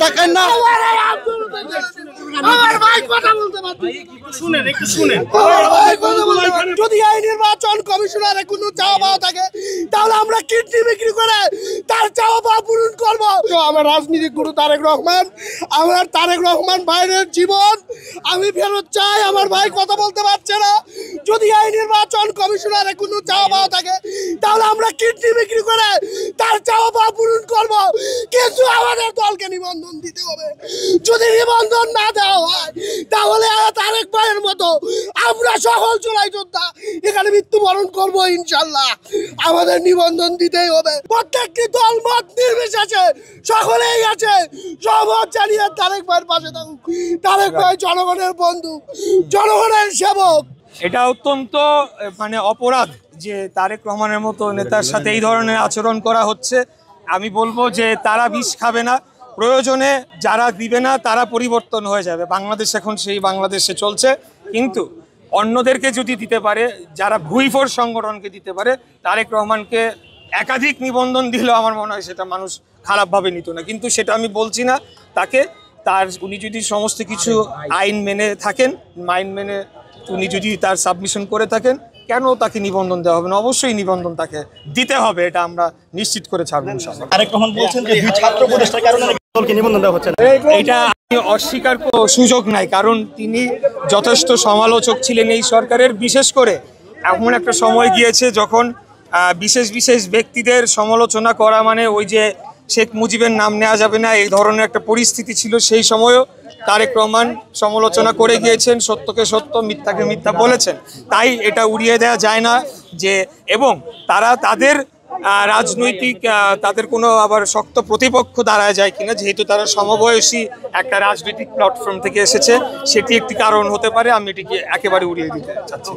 দেখেন না আমার ভাই কথা বলতে পারছি শুনেন একটু শুনেন যদি এই নির্বাচন কমিশনারে কোনো চাওয়া পাওয়া থাকে তাহলে আমরা কিডনি বিক্রি করে তার চাওয়া পাওয়া পূরণ করবো। আমার রাজনীতিক গুরু তারেক রহমান, আমার তারেক রহমান ভাইয়ের জীবন আমি ফেরত চাই। আমার ভাই কথা বলতে পারছে না। যদি এই নির্বাচন কমিশনারে কোনো চাওয়া পাওয়া থাকে তাহলে আমরা কিডনি বিক্রি করে তার চাওয়া পাওয়া পূরণ করবো, কিন্তু আমাদের দলকে নিবন্ধন দিতে হবে। যদি নিবন্ধন না দেওয়া হয় তাহলে তারেক ভাইয়ের মতো আমরা সকল চোরাই যোদ্ধা এখানে মৃত্যুবরণ করবো ইনশাল্লাহ। আমাদের নিবন্ধন দিতেই হবে। প্রত্যেকটি দল মত নির্বিশেষে সকলেই আছে সহমত জানিয়ে তারেক ভাইয়ের পাশে থাকুক। তারেক ভাই জনগণের বন্ধু, জনগণের সেবক। এটা অত্যন্ত অপরাধ যে তারেক রহমানের মতো নেতার সাথে এই ধরনের আচরণ করা হচ্ছে। আমি বলবো যে তারা বিষ খাবে না, প্রয়োজনে যারা দিবে না তারা পরিবর্তন হয়ে যাবে। বাংলাদেশ এখন সেই বাংলাদেশে চলছে, কিন্তু অন্যদেরকে যদি দিতে পারে, যারা ভুইফোর সংগঠনকে দিতে পারে, তারেক রহমানকে একাধিক নিবন্ধন দিলেও আমার মনে হয় সেটা মানুষ খারাপভাবে নিত না। কিন্তু সেটা আমি বলছি না। উনি যদি সমস্ত কিছু আইন মেনে থাকেন, আইন মেনে উনি যদি তার সাবমিশন করে থাকেন, কেন তাকে নিবন্ধন দেওয়া হবে না? অবশ্যই নিবন্ধন তাকে দিতে হবে, এটা আমরা নিশ্চিত করে ছাড়বো ইনশাআল্লাহ। তারেক রহমান বলছেন যে দুই ছাত্র প্রতিষ্ঠার কারণে দলকে নিবন্ধন দেওয়া হচ্ছে না। এটা অস্বীকার করার সুযোগ নাই, কারণ তিনি যথেষ্ট সমালোচক ছিলেন এই সরকারের। বিশেষ করে এমন একটা সময় গিয়েছে যখন বিশেষ বিশেষ ব্যক্তিদের সমালোচনা করা মানে ওই যে শেখ মুজিবের নাম নেওয়া যাবে না, এই ধরনের একটা পরিস্থিতি ছিল। সেই সময়ও তারেক রহমান সমালোচনা করে গিয়েছেন, সত্যকে সত্য, মিথ্যাকে মিথ্যা বলেছেন। তাই এটা উড়িয়ে দেওয়া যায় না যে, এবং তারা তাদের রাজনৈতিক তাদের কোনো আবার শক্ত প্রতিপক্ষ দাঁড়ায় যায় কিনা, যেহেতু তারা সমবয়সী একটা রাজনৈতিক প্ল্যাটফর্ম থেকে এসেছে, সেটি একটি কারণ হতে পারে। আমি এটিকে একেবারে উড়িয়ে দিতে চাচ্ছি।